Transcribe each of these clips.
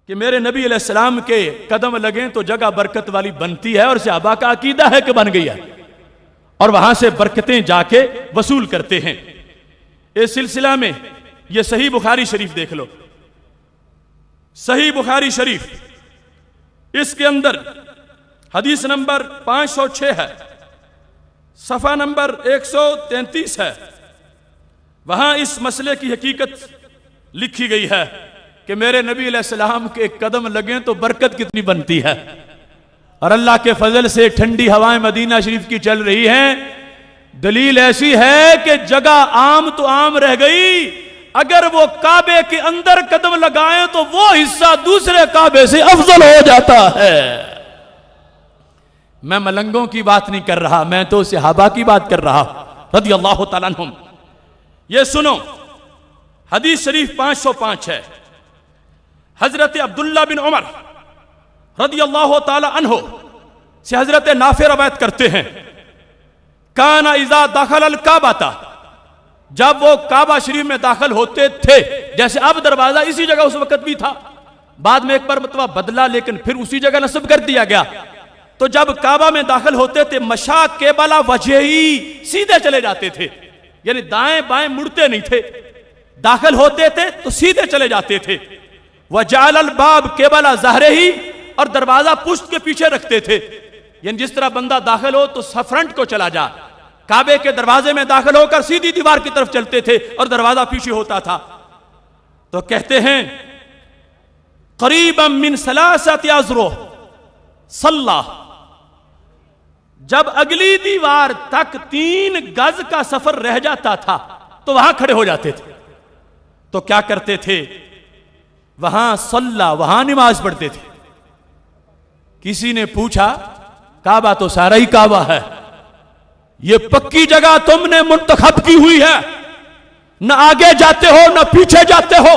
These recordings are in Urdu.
کہ میرے نبی علیہ السلام کے قدم لگیں تو جگہ برکت والی بنتی ہے، اور صحابہ کا عقیدہ ہے کہ بن گئی ہے، اور وہاں سے برکتیں جا کے وصول کرتے ہیں۔ اس سلسلہ میں یہ صحیح بخاری شریف دیکھ لو، صحیح بخاری شریف، اس کے اندر حدیث نمبر 506 ہے، صفحہ نمبر 133 ہے، وہاں اس مسئلے کی حقیقت لکھی گئی ہے کہ میرے نبی علیہ السلام کے قدم لگیں تو برکت کتنی بنتی ہے، اور اللہ کے فضل سے ٹھنڈی ہوائیں مدینہ شریف کی چل رہی ہیں۔ دلیل ایسی ہے کہ جگہ عام تو عام رہ گئی، اگر وہ کعبے کے اندر قدم لگائیں تو وہ حصہ دوسرے کعبے سے افضل ہو جاتا ہے۔ میں ملنگوں کی بات نہیں کر رہا، میں تو صحابہ کی بات کر رہا رضی اللہ تعالیٰ عنہم۔ یہ سنو، حدیث شریف 505 ہے، حضرت عبداللہ بن عمر رضی اللہ تعالی عنہ سے حضرت نافع روایت کرتے ہیں، کانا اذا دخل الکعبہ، جب وہ کعبہ شریف میں داخل ہوتے تھے، جیسے اب دروازہ اسی جگہ اس وقت بھی تھا، بعد میں ایک بار مرتبہ بدلا لیکن پھر اسی جگہ نصب کر دیا گیا، تو جب کعبہ میں داخل ہوتے تھے مشا قبلہ وجہی، سیدھے چلے جاتے تھے، یعنی دائیں بائیں مڑتے نہیں تھے، داخل ہوتے تھے تو سیدھے چلے جاتے تھے۔ وجعل الباب قبلہ ظہرہی، اور دروازہ پشت کے پیچھے رکھتے تھے، یعنی جس طرح بندہ داخل ہو تو فرنٹ کو چلا جا، کعبے کے دروازے میں داخل ہو کر سیدھی دیوار کی طرف چلتے تھے اور دروازہ پیچھے ہوتا تھا۔ تو کہتے ہیں قریبا من 3 اذرع صلی، جب اگلی دیوار تک 3 گز کا سفر رہ جاتا تھا تو وہاں کھڑے ہو جاتے تھے، تو کیا کرتے تھے؟ وہاں صلی، وہاں نماز پڑھتے تھے۔ کسی نے پوچھا کعبہ تو سارا ہی کعبہ ہے، یہ پکی جگہ تم نے منتخب کی ہوئی ہے، نہ آگے جاتے ہو نہ پیچھے جاتے ہو،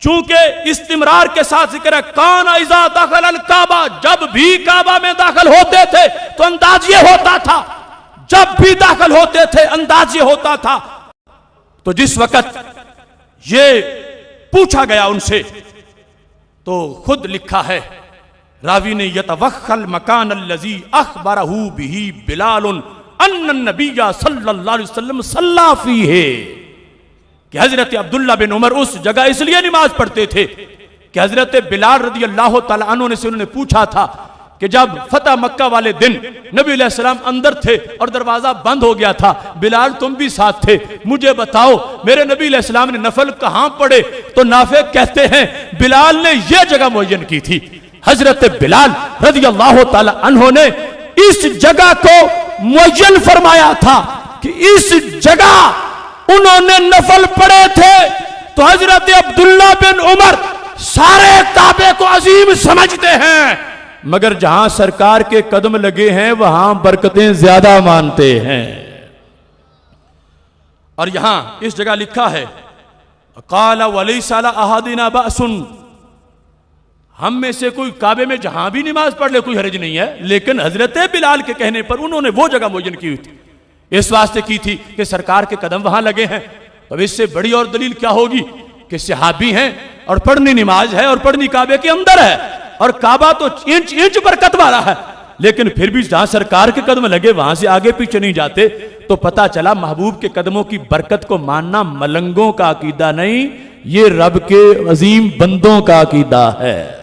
چونکہ استمرار کے ساتھ ذکر ہے کان اذا دخل الکعبہ، جب بھی کعبہ میں داخل ہوتے تھے تو انداز یہ ہوتا تھا، جب بھی داخل ہوتے تھے انداز یہ ہوتا تھا۔ تو جس وقت یہ پوچھا گیا ان سے تو خود لکھا ہے راوی نے، یتوخل مکان الذی اخبرہ بہ بلال ان النبی صلی اللہ علیہ وسلم صلی فیہ، کہ حضرت عبداللہ بن عمر اس جگہ اس لیے نماز پڑھتے تھے کہ حضرت بلال رضی اللہ تعالیٰ عنہ سے انہوں نے پوچھا تھا کہ جب فتح مکہ والے دن نبی علیہ السلام اندر تھے اور دروازہ بند ہو گیا تھا، بلال تم بھی ساتھ تھے، مجھے بتاؤ میرے نبی علیہ السلام نے نفل کہاں پڑھے؟ تو نافع کہتے ہیں بلال نے یہ جگہ معین کی تھی، حضرت بلال رضی اللہ تعالی عنہ نے اس جگہ کو معین فرمایا تھا کہ اس جگہ انہوں نے نفل پڑھے تھے۔ تو حضرت عبداللہ بن عمر سارے کعبے کو عظیم سمجھتے ہیں، مگر جہاں سرکار کے قدم لگے ہیں وہاں برکتیں زیادہ مانتے ہیں۔ اور یہاں اس جگہ لکھا ہے قال ولیس علی احدنا بأس، ہم میں سے کوئی کعبے میں جہاں بھی نماز پڑھ لے کوئی حرج نہیں ہے، لیکن حضرت بلال کے کہنے پر انہوں نے وہ جگہ معین کی ہوئی تھی، اس واسطے کی تھی کہ سرکار کے قدم وہاں لگے ہیں۔ اب اس سے بڑی اور دلیل کیا ہوگی کہ صحابی ہیں اور پڑھنی نماز ہے اور پڑھنی کعبے کے اندر ہے، اور کعبہ تو انچ انچ برکت والا ہے، لیکن پھر بھی جہاں سرکار کے قدم لگے وہاں سے آگے پیچھے نہیں جاتے۔ تو پتا چلا محبوب کے قدموں کی برکت کو ماننا ملنگوں کا عقیدہ نہیں، یہ رب کے عظیم بندوں کا عقیدہ ہے۔